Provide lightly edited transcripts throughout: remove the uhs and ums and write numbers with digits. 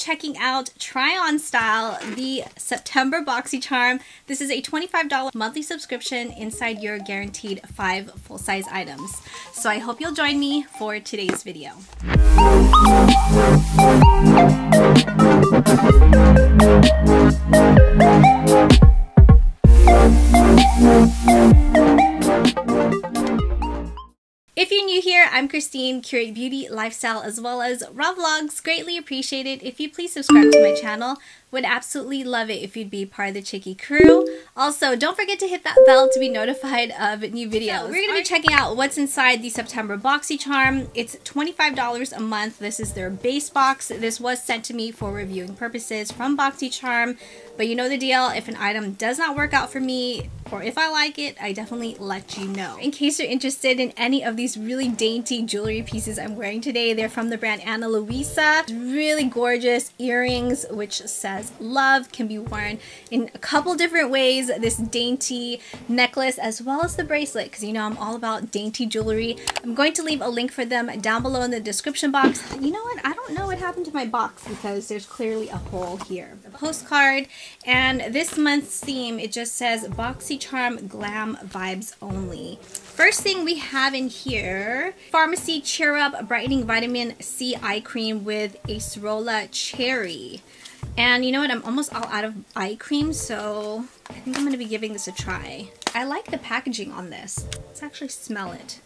checking out Try On Style, the September Boxycharm. This is a $25 monthly subscription inside your guaranteed 5 full-size items. So I hope you'll join me for today's video. If you're new here, I'm Christine, curate beauty, lifestyle, as well as raw vlogs. Greatly appreciate it if you please subscribe to my channel. Would absolutely love it if you'd be part of the Chicky crew. Also, don't forget to hit that bell to be notified of new videos. So we're going to be checking out what's inside the September Boxycharm. It's $25 a month. This is their base box. This was sent to me for reviewing purposes from Boxycharm. But you know the deal, if an item does not work out for me, or if I like it, I definitely let you know. In case you're interested in any of these really dainty jewelry pieces I'm wearing today, they're from the brand Ana Luisa. Really gorgeous earrings, which says love, can be worn in a couple different ways. This dainty necklace as well as the bracelet, because you know I'm all about dainty jewelry. I'm going to leave a link for them down below in the description box. You know what? I don't know what happened to my box because there's clearly a hole here. The postcard, and this month's theme, it just says Boxycharm Glam Vibes Only. First thing we have in here, Pharmacy Cheer Up Brightening Vitamin C Eye Cream with Acerola Cherry. And you know what, I'm almost all out of eye cream, so I think I'm going to be giving this a try. I like the packaging on this. Let's actually smell it.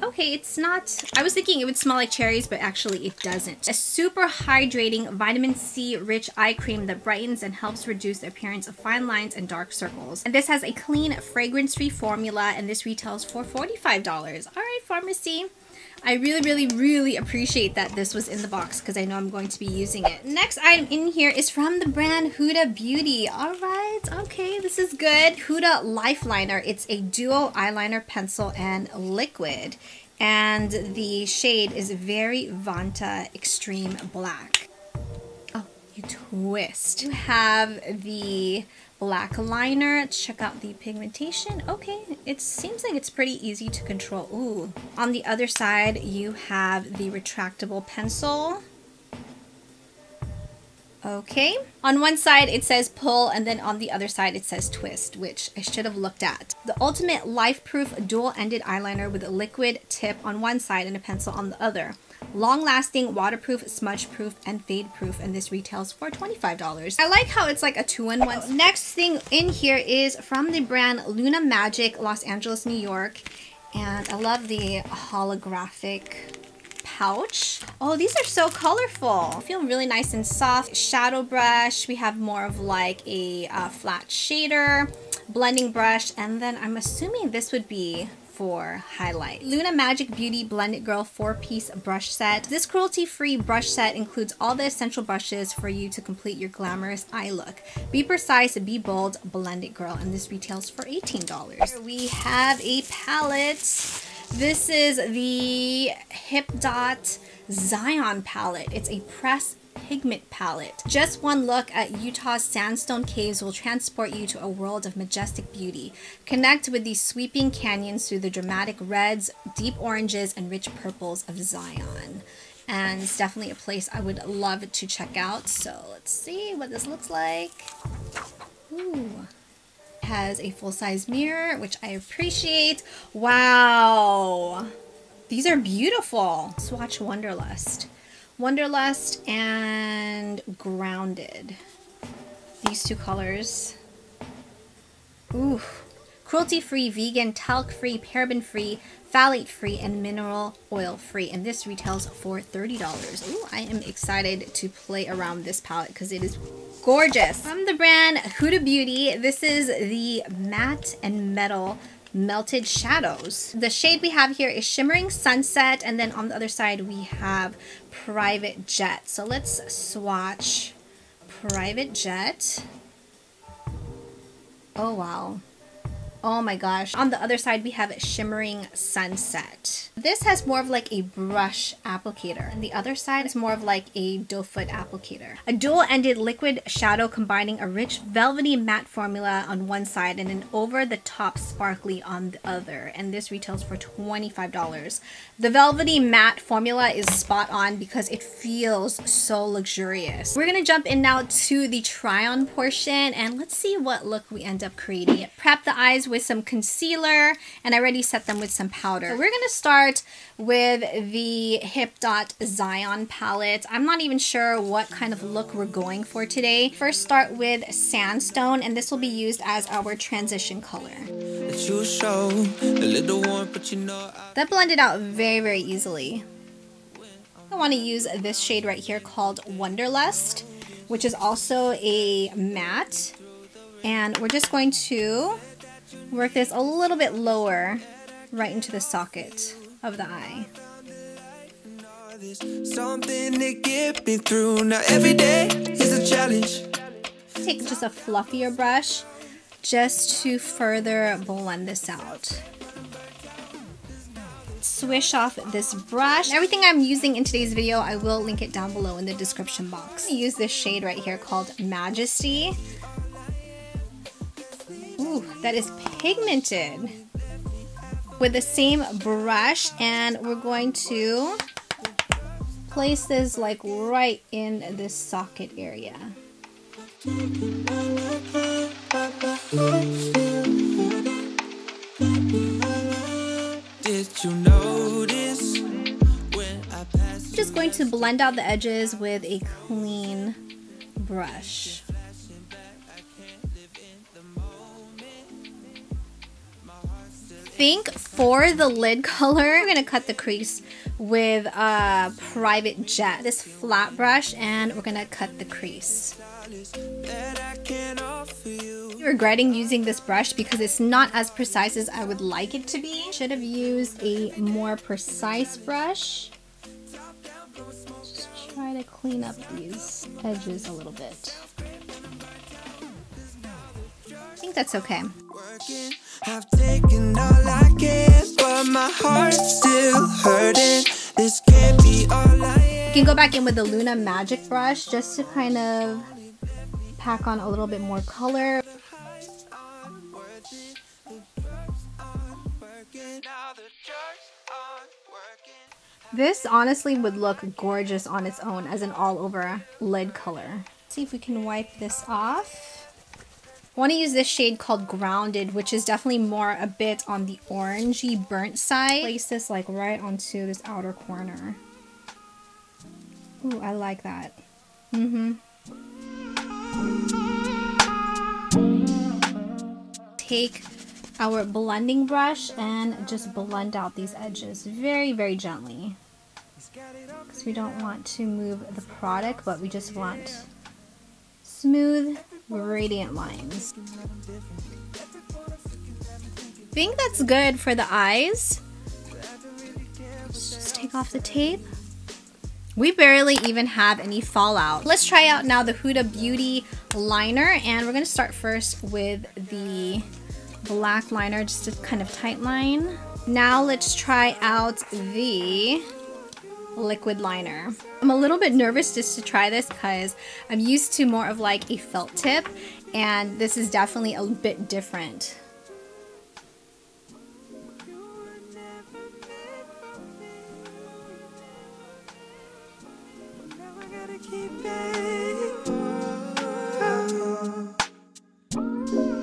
Okay, it's not, I was thinking it would smell like cherries, but actually it doesn't. A super hydrating vitamin C rich eye cream that brightens and helps reduce the appearance of fine lines and dark circles. And this has a clean, fragrance-free formula, and this retails for $45. All right, Pharmacy. I really appreciate that this was in the box because I know I'm going to be using it. Next item in here is from the brand Huda Beauty. Alright, okay, this is good. Huda Lifeliner. It's a duo eyeliner pencil and liquid. And the shade is Very Vanta Extreme Black. Oh, you twist. You have the black liner. Check out the pigmentation. Okay, it seems like it's pretty easy to control. Ooh. On the other side, you have the retractable pencil. Okay. On one side, it says pull, and then on the other side, it says twist, which I should have looked at. The ultimate life-proof dual-ended eyeliner with a liquid tip on one side and a pencil on the other. Long-lasting, waterproof, smudge-proof, and fade-proof, and this retails for $25. I like how it's like a 2-in-1. Next thing in here is from the brand Luna Magic, Los Angeles, New York, and I love the holographic pouch. Oh, these are so colorful. They feel really nice and soft. Shadow brush. We have more of like a flat shader, blending brush, and then I'm assuming this would be for highlight. Luna Magic Beauty Blended Girl 4-piece brush set. This cruelty-free brush set includes all the essential brushes for you to complete your glamorous eye look. Be precise, be bold, blend it, girl, and this retails for $18. Here we have a palette. This is the Hip Dot Zion palette. It's a pressed pigment palette. Just one look at Utah's sandstone caves will transport you to a world of majestic beauty. Connect with these sweeping canyons through the dramatic reds, deep oranges, and rich purples of Zion. And it's definitely a place I would love to check out. So let's see what this looks like. Ooh. Has a full-size mirror, which I appreciate. Wow, these are beautiful. Swatch Wonderlust. Wonderlust and Grounded. These two colors. Ooh. Cruelty-free, vegan, talc-free, paraben-free, phthalate-free, and mineral oil-free. And this retails for $30. Ooh, I am excited to play around this palette because it is gorgeous. From the brand Huda Beauty, this is the Matte and Metal Melted Shadows. The shade we have here is Shimmering Sunset, and then on the other side we have Private Jet. So let's swatch Private Jet. Oh wow. Oh my gosh. On the other side, we have Shimmering Sunset. This has more of like a brush applicator. And the other side is more of like a doe foot applicator. A dual-ended liquid shadow combining a rich velvety matte formula on one side and an over-the-top sparkly on the other. And this retails for $25. The velvety matte formula is spot on because it feels so luxurious. We're gonna jump in now to the try-on portion and let's see what look we end up creating. Prep the eyes with some concealer and I already set them with some powder. So we're gonna start with the Hip Dot Zion palette. I'm not even sure what kind of look we're going for today. First start with Sandstone and this will be used as our transition color. That blended out very easily. I want to use this shade right here called Wonderlust, which is also a matte. And we're just going to work this a little bit lower right into the socket of the eye. Something to get me through. Now every day is a challenge. Take just a fluffier brush just to further blend this out. Swish off this brush. Everything I'm using in today's video, I will link it down below in the description box. I use this shade right here called Majesty. Ooh, that is pigmented. With the same brush, and we're going to place this like right in this socket area. Did you notice when I passed? Just going to blend out the edges with a clean brush. I think for the lid color, we're gonna cut the crease with a Private Jet, this flat brush, and we're gonna cut the crease. I'm regretting using this brush because it's not as precise as I would like it to be. Should have used a more precise brush. Just try to clean up these edges a little bit. I think that's okay. I've taken all I can, but my heart's still hurting. This can't be all I am. You can go back in with the Luna Magic brush just to kind of pack on a little bit more color. This honestly would look gorgeous on its own as an all-over lid color. Let's see if we can wipe this off. I want to use this shade called Grounded, which is definitely more a bit on the orangey burnt side. Place this like right onto this outer corner. Ooh, I like that. Take our blending brush and just blend out these edges very gently. Because we don't want to move the product, but we just want smooth, radiant lines. I think that's good for the eyes. Let's just take off the tape. We barely even have any fallout. Let's try out now the Huda Beauty liner, and we're gonna start first with the black liner, just to kind of tight line. Now let's try out the liquid liner. I'm a little bit nervous just to try this because I'm used to more of like a felt tip, and this is definitely a bit different.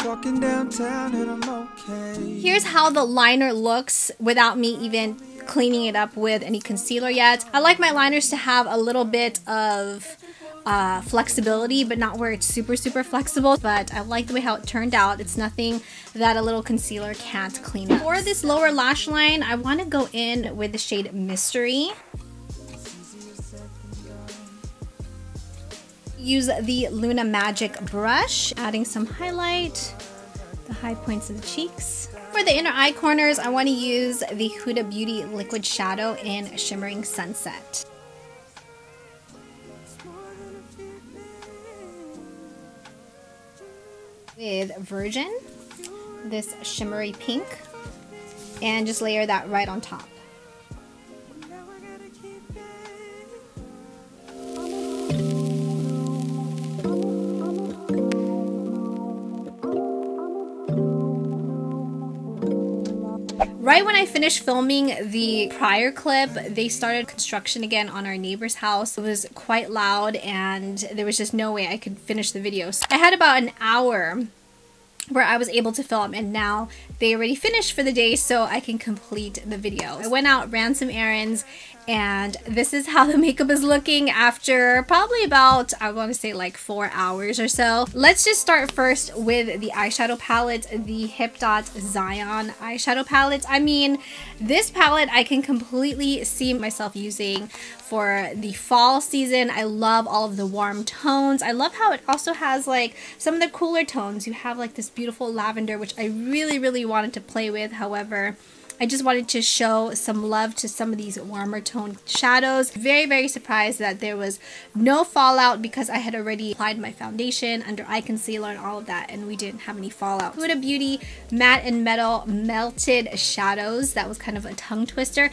Walking downtown and I'm okay. Here's how the liner looks without me even cleaning it up with any concealer yet. I like my liners to have a little bit of flexibility, but not where it's super flexible. But I like the way how it turned out. It's nothing that a little concealer can't clean up. For this lower lash line, I want to go in with the shade Mystery. Use the Luna Magic brush, adding some highlight, the high points of the cheeks. For the inner eye corners, I want to use the Huda Beauty Liquid Shadow in Shimmering Sunset. With Virgin, this shimmery pink and just layer that right on top. Right when I finished filming the prior clip, they started construction again on our neighbor's house. It was quite loud and there was just no way I could finish the video. So I had about an hour where I was able to film, and now they already finished for the day so I can complete the video. I went out, ran some errands, and this is how the makeup is looking after probably about, I want to say like 4 hours or so. Let's just start first with the eyeshadow palette, the Hip Dot Zion eyeshadow palette. I mean, this palette I can completely see myself using for the fall season. I love all of the warm tones. I love how it also has like some of the cooler tones. You have like this beautiful lavender, which I really wanted to play with. However, I just wanted to show some love to some of these warmer tone shadows. Very surprised that there was no fallout because I had already applied my foundation, under eye concealer and all of that, and we didn't have any fallout. Huda Beauty Matte and Metal Melted Shadows. That was kind of a tongue twister.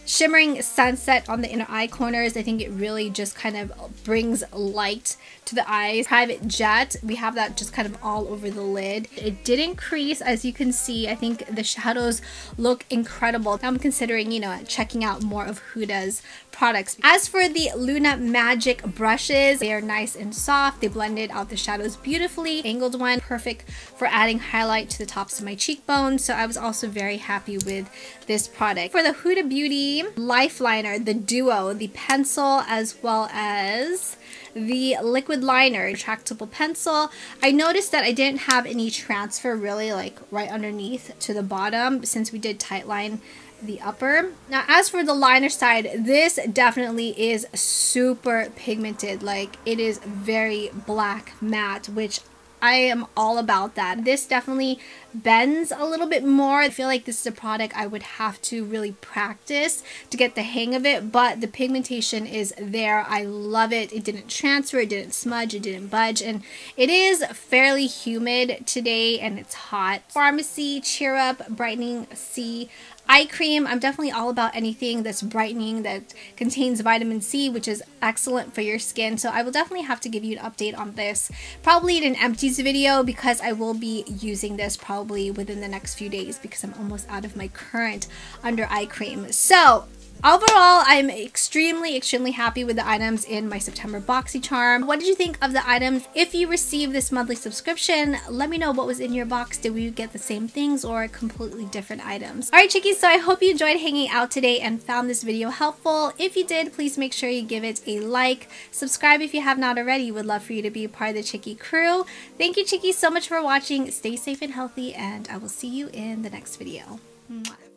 Shimmering Sunset on the inner eye corners. I think it really just kind of brings light to the eyes. Private Jet, we have that just kind of all over the lid. It didn't crease, as you can see. I think the shadows look incredible. I'm considering, you know, checking out more of Huda's products. As for the Luna Magic brushes, they are nice and soft. They blended out the shadows beautifully. Angled one, perfect for adding highlight to the tops of my cheekbones. So I was also very happy with this product. For the Huda Beauty Lifeliner, the Duo, the pencil as well as the liquid liner, retractable pencil. I noticed that I didn't have any transfer really like right underneath to the bottom since we did tightline the upper. Now as for the liner side, this definitely is super pigmented. Like, it is very black matte, which I am all about that. This definitely bends a little bit more. I feel like this is a product I would have to really practice to get the hang of it, but the pigmentation is there. I love it. It didn't transfer, it didn't smudge, it didn't budge, and it is fairly humid today and it's hot. Pharmacy Cheer Up Brightening C eye cream. I'm definitely all about anything that's brightening, that contains vitamin C, which is excellent for your skin. So I will definitely have to give you an update on this, probably in an empties video, because I will be using this probably within the next few days because I'm almost out of my current under eye cream. So overall, I'm extremely happy with the items in my September Boxycharm. What did you think of the items? If you received this monthly subscription, let me know what was in your box. Did we get the same things or completely different items? Alright chickies, so I hope you enjoyed hanging out today and found this video helpful. If you did, please make sure you give it a like. Subscribe if you have not already. Would love for you to be a part of the Chickie crew. Thank you chickies so much for watching. Stay safe and healthy, and I will see you in the next video. Mwah.